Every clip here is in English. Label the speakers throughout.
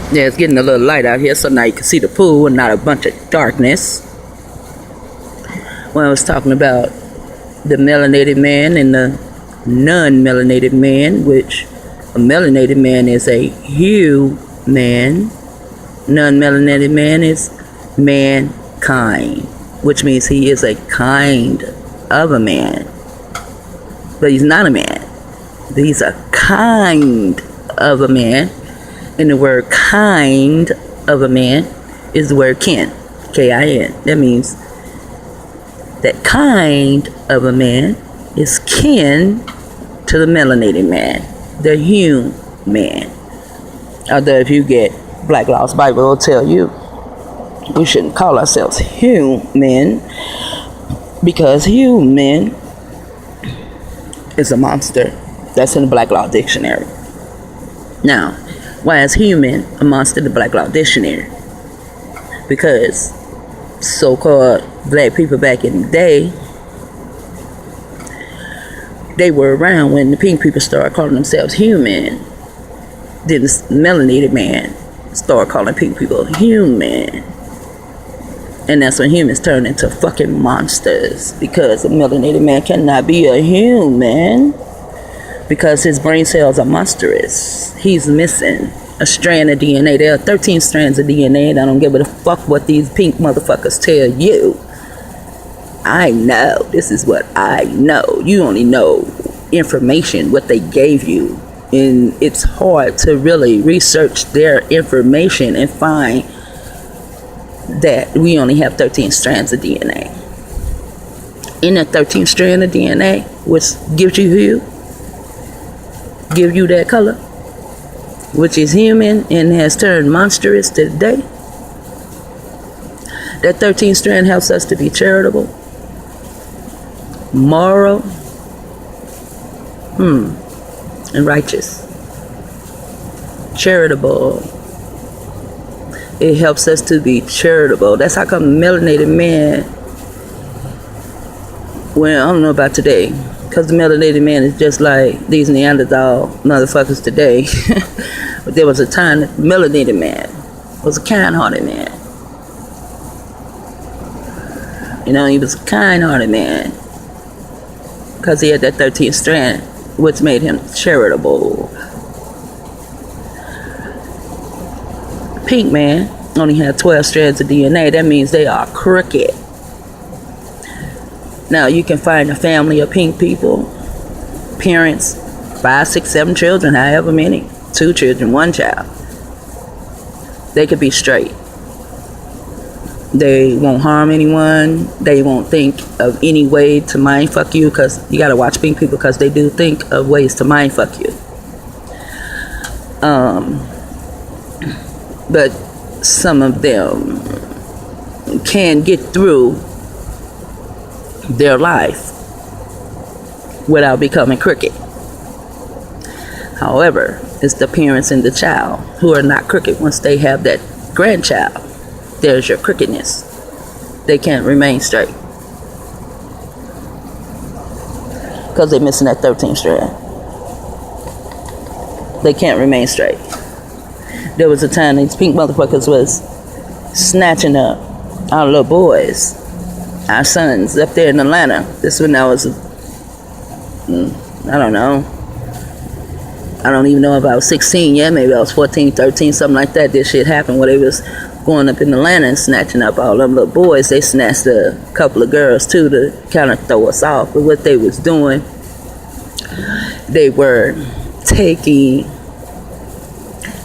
Speaker 1: Yeah, it's getting a little light out here, so now you can see the pool and not a bunch of darkness. When I was talking about the melanated man and the non-melanated man, which a melanated man is a human, non-melanated man is mankind, which means he is a kind of a man. But he's not a man. He's a kind of a man. And the word kind of a man is the word kin. K-I-N. That means that kind of a man is kin to the melanated man, the human. Although if you get Black Law's Bible, it'll tell you we shouldn't call ourselves human, because human is a monster. That's in the Black Law Dictionary. Now, why is human a monster in the Black Law Dictionary? Because so-called black people back in the day, they were around when the pink people started calling themselves human. Then the melanated man started calling pink people human. And that's when humans turn into fucking monsters, because a melanated man cannot be a human because his brain cells are monstrous. He's missing a strand of DNA. There are 13 strands of DNA, and I don't give a fuck what these pink motherfuckers tell you. I know. This is what I know. You only know information, what they gave you. And it's hard to really research their information and find that we only have 13 strands of DNA. In that 13th strand of DNA, which gives you hue, give you that color, which is human and has turned monstrous today. That 13th strand helps us to be charitable, moral, and righteous. Charitable. It helps us to be charitable. That's how come melanated man, well, I don't know about today, because the melanated man is just like these Neanderthal motherfuckers today. But there was a time that the melanated man was a kind-hearted man. You know, he was a kind-hearted man because he had that 13th strand, which made him charitable. Pink man only had 12 strands of DNA. That means they are crooked. Now, you can find a family of pink people, parents, 5, 6, 7 children, however many, 2 children, 1 child. They could be straight. They won't harm anyone. They won't think of any way to mind fuck you, because you gotta watch pink people, because they do think of ways to mind fuck you. But some of them can get through their life without becoming crooked. However, it's the parents and the child who are not crooked. Once they have that grandchild, there's your crookedness. They can't remain straight because they're missing that 13th strand. They can't remain straight. There was a time these pink motherfuckers was snatching up our little boys, our sons up there in Atlanta. This when I was, I don't know. I don't even know if I was 16 yet. Maybe I was 14, 13, something like that. This shit happened where they was going up in Atlanta and snatching up all them little boys. They snatched a couple of girls too to kind of throw us off. But what they was doing, they were taking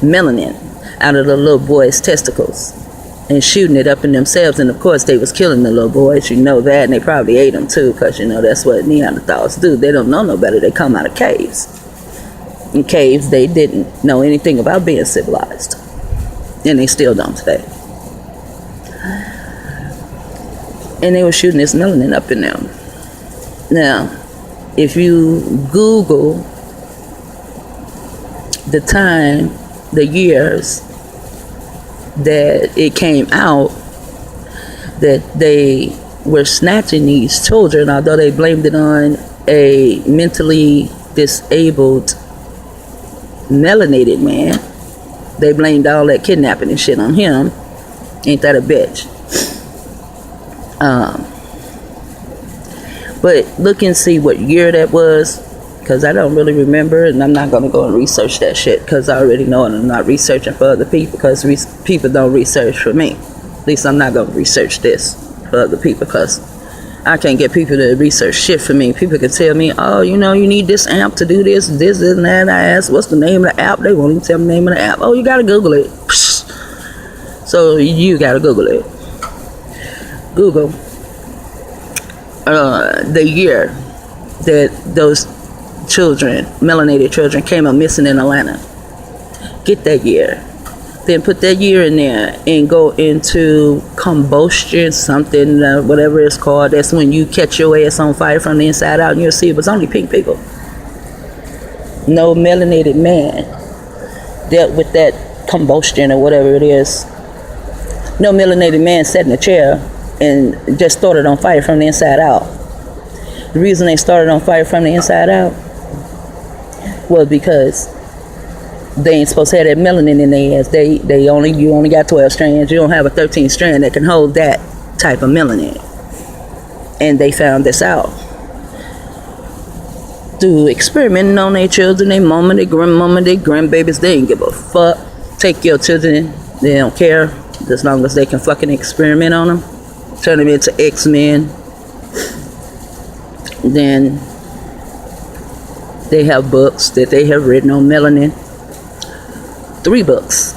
Speaker 1: melanin out of the little boys' testicles and shooting it up in themselves. And of course they was killing the little boys, you know that, and they probably ate them too, because you know that's what Neanderthals do. They don't know no better. They come out of caves. In caves, they didn't know anything about being civilized, and they still don't today. And they were shooting this melanin up in them. Now, if you Google the time, the years that it came out that they were snatching these children, although they blamed it on a mentally disabled melanated man, They blamed all that kidnapping and shit on him. Ain't that a bitch? But look and see what year that was, because I don't really remember, and I'm not going to go and research that shit, because I already know, and I'm not researching for other people, because people don't research for me. At least I'm not going to research this for other people, because I can't get people to research shit for me. People can tell me, oh, you know, you need this app to do this and that. I ask, what's the name of the app? They won't even tell me the name of the app. Oh, you got to Google it. So you got to Google it. Google the year that those children, melanated children, came up missing in Atlanta. Get that year. Then put that year in there and go into combustion, something, whatever it's called. That's when you catch your ass on fire from the inside out, and you'll see it was only pink people. No melanated man dealt with that combustion or whatever it is. No melanated man sat in a chair and just started on fire from the inside out. The reason they started on fire from the inside out was because they ain't supposed to have that melanin in their ass. You only got 12 strands. You don't have a 13th strand that can hold that type of melanin. And they found this out through experimenting on their children, their mama, their grandmama, their grandbabies. They ain't give a fuck. Take your children. They don't care as long as they can fucking experiment on them. Turn them into X-Men. Then they have books that they have written on melanin. 3 books,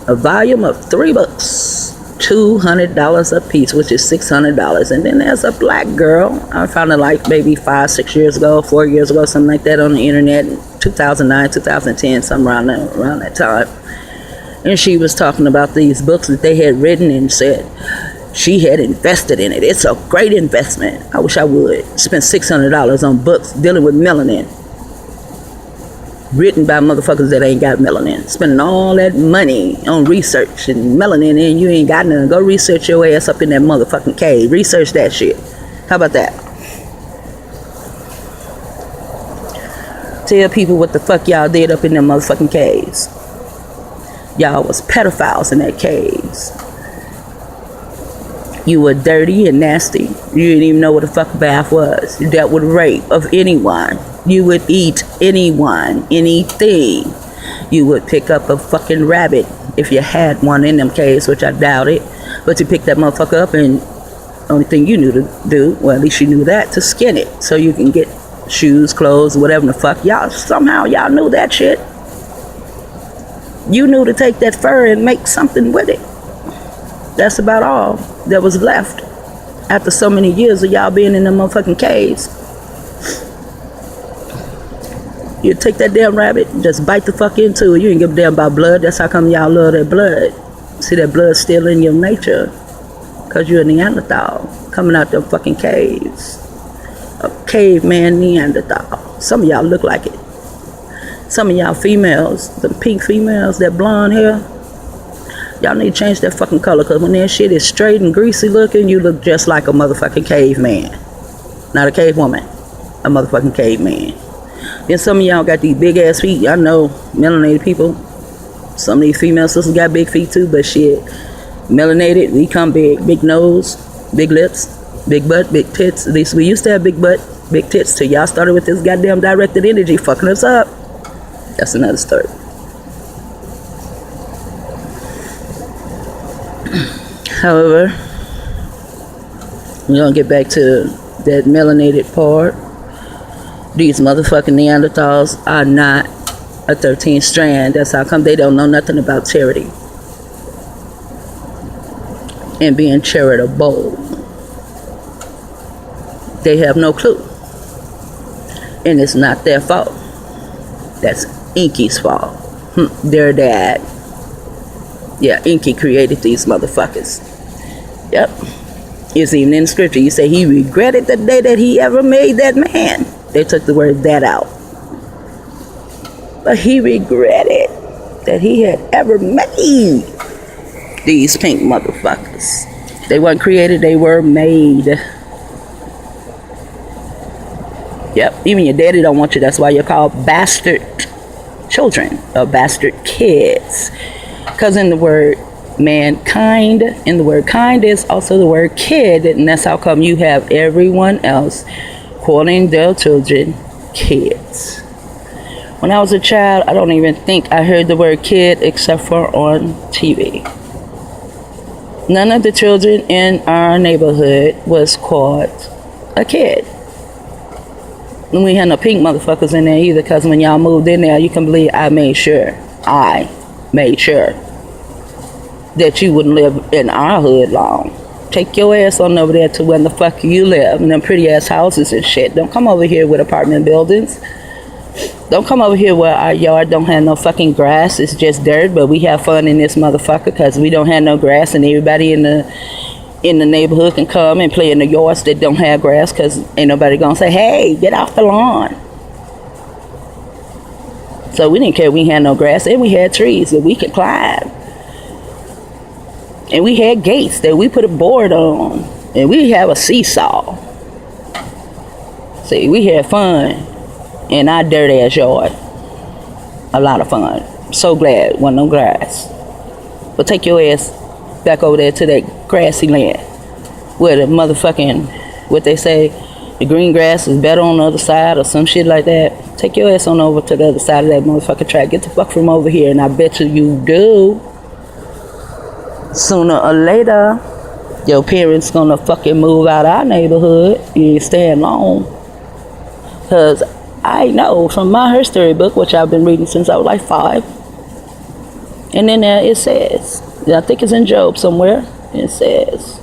Speaker 1: a volume of 3 books, $200 a piece, which is $600. And then there's a black girl, I found her like maybe 5-6 years ago, 4 years ago, something like that, on the internet, 2009, 2010, something around that time. And she was talking about these books that they had written and said she had invested in it. It's a great investment. I wish I would spend $600 on books dealing with melanin, written by motherfuckers that ain't got melanin. Spending all that money on research and melanin, and you ain't got none. Go research your ass up in that motherfucking cave. Research that shit. How about that? Tell people what the fuck y'all did up in them motherfucking caves. Y'all was pedophiles in that caves. You were dirty and nasty. You didn't even know what a fuck bath was. You dealt with rape of anyone. You would eat anyone, anything. You would pick up a fucking rabbit if you had one in them caves, which I doubt it. But you picked that motherfucker up, and only thing you knew to do, well, at least you knew that, to skin it so you can get shoes, clothes, whatever the fuck. Somehow y'all knew that shit. You knew to take that fur and make something with it. That's about all that was left after so many years of y'all being in them motherfucking caves. You take that damn rabbit, just bite the fuck into it. You ain't give a damn about blood. That's how come y'all love that blood. See, that blood still in your nature, because you're a Neanderthal coming out them fucking caves. A caveman Neanderthal. Some of y'all look like it. Some of y'all females, the pink females, that blonde hair, y'all need to change that fucking color, because when that shit is straight and greasy looking, you look just like a motherfucking caveman. Not a cave woman, a motherfucking caveman. Then some of y'all got these big ass feet. Y'all know melanated people. Some of these female sisters got big feet too, but shit, melanated, we come big. Big nose, big lips, big butt, big tits. At least we used to have big butt, big tits till y'all started with this goddamn directed energy fucking us up. That's another story. However, we're gonna get back to that melanated part. These motherfucking Neanderthals are not a 13th strand. That's how come they don't know nothing about charity and being charitable. They have no clue. And it's not their fault. That's Inky's fault. Their dad. Yeah, Inky created these motherfuckers. Yep. It's even in the scripture. You say he regretted the day that he ever made that man. They took the word that out. But he regretted that he had ever made these pink motherfuckers. They weren't created, they were made. Yep, even your daddy don't want you. That's why you're called bastard children or bastard kids. Because in the word mankind, in the word kind is also the word kid, and that's how come you have everyone else calling their children kids. When I was a child, I don't even think I heard the word kid except for on TV. None of the children in our neighborhood was called a kid. And we had no pink motherfuckers in there either, because when y'all moved in there, you can believe I made sure that you wouldn't live in our hood long. Take your ass on over there to where the fuck you live, in them pretty ass houses and shit. Don't come over here with apartment buildings. Don't come over here where our yard don't have no fucking grass. It's just dirt, but we have fun in this motherfucker because we don't have no grass, and everybody in the neighborhood can come and play in the yards that don't have grass, because ain't nobody gonna say, hey, get off the lawn. So we didn't care we had no grass, and we had trees that we could climb. And we had gates that we put a board on, and we have a seesaw. See, we had fun in our dirty ass yard. A lot of fun. So glad wasn't no grass. But take your ass back over there to that grassy land where the motherfucking, what they say, the green grass is better on the other side or some shit like that. Take your ass on over to the other side of that motherfucking track. Get the fuck from over here, and I bet you do. Sooner or later, your parents gonna fucking move out our neighborhood. You ain't staying long. Cause I know from my history book, which I've been reading since I was like 5, and then there it says, I think it's in Job somewhere, it says,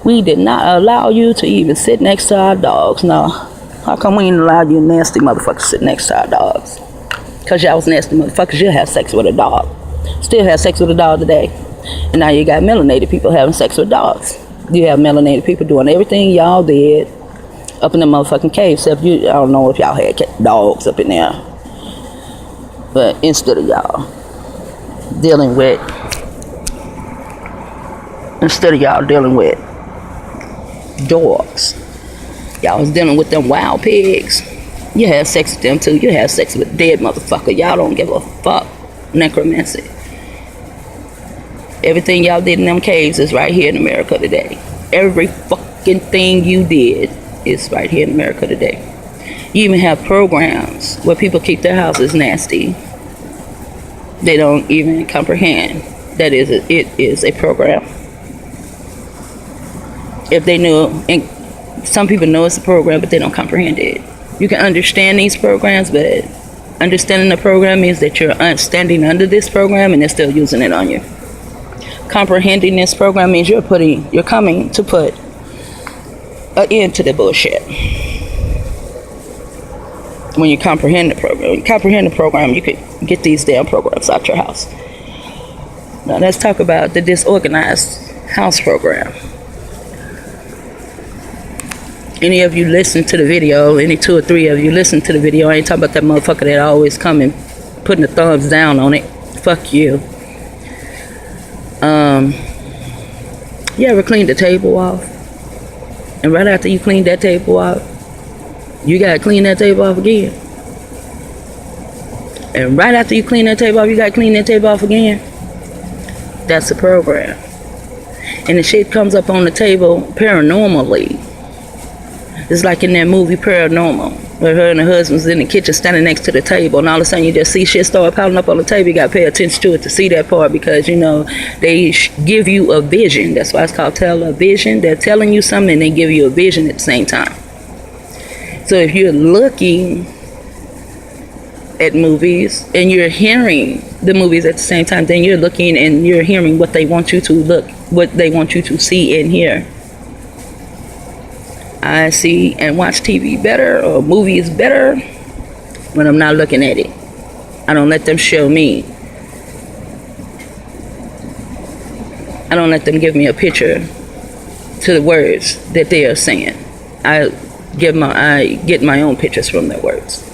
Speaker 1: we did not allow you to even sit next to our dogs. Now, how come we didn't allow you nasty motherfuckers to sit next to our dogs? Cause y'all was nasty motherfuckers. You have sex with a dog. Still have sex with a dog today. And now you got melanated people having sex with dogs. You have melanated people doing everything y'all did up in the motherfucking cave. Except you, I don't know if y'all had dogs up in there. But instead of y'all dealing with dogs, y'all was dealing with them wild pigs. You have sex with them too. You have sex with dead motherfucker. Y'all don't give a fuck. Necromancy. Everything y'all did in them caves is right here in America today. Every fucking thing you did is right here in America today. You even have programs where people keep their houses nasty. They don't even comprehend that it is a program. If they knew, and some people know it's a program, but they don't comprehend it. You can understand these programs, but understanding the program means that you're standing under this program and they're still using it on you. Comprehending this program means you're coming to put an end to the bullshit. When you comprehend the program, you can get these damn programs out your house. Now let's talk about the disorganized house program. Any of you listen to the video, any 2 or 3 of you listen to the video, I ain't talking about that motherfucker that always come and putting the thumbs down on it. Fuck you. You ever cleaned the table off? And right after you clean that table off, you gotta clean that table off again. And right after you clean that table off, you gotta clean that table off again. That's the program. And the shit comes up on the table paranormally. It's like in that movie Paranormal, where her and her husband's in the kitchen standing next to the table, and all of a sudden you just see shit start piling up on the table. You gotta pay attention to it to see that part, because you know they give you a vision. That's why it's called television. They're telling you something and they give you a vision at the same time. So if you're looking at movies and you're hearing the movies at the same time, then you're looking and you're hearing what they want you to look, what they want you to see and hear. I see and watch TV better, or movies better, when I'm not looking at it. I don't let them show me. I don't let them give me a picture to the words that they are saying. I get my own pictures from their words.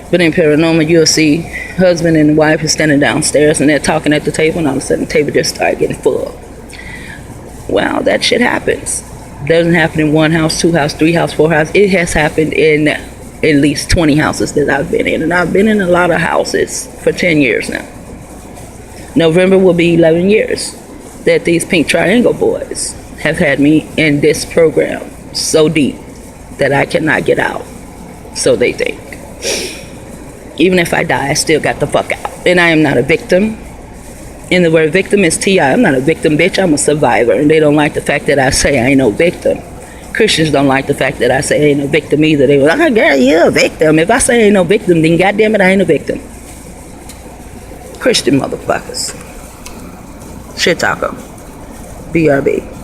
Speaker 1: But in paranormal, you'll see husband and wife is standing downstairs and they're talking at the table, and all of a sudden the table just started getting full. Well, that shit happens. Doesn't happen in 1 house, 2 house, 3 house, 4 house. It has happened in at least 20 houses that I've been in, and I've been in a lot of houses for 10 years now. November will be 11 years that these Pink Triangle boys have had me in this program so deep that I cannot get out. So they think. Even if I die, I still got the fuck out. And I am not a victim. And the word victim is T.I. I'm not a victim, bitch. I'm a survivor. And they don't like the fact that I say I ain't no victim. Christians don't like the fact that I say I ain't no victim either. They were like, oh, girl, you're a victim. If I say I ain't no victim, then goddamn it, I ain't a victim. Christian motherfuckers. Shit talker. BRB.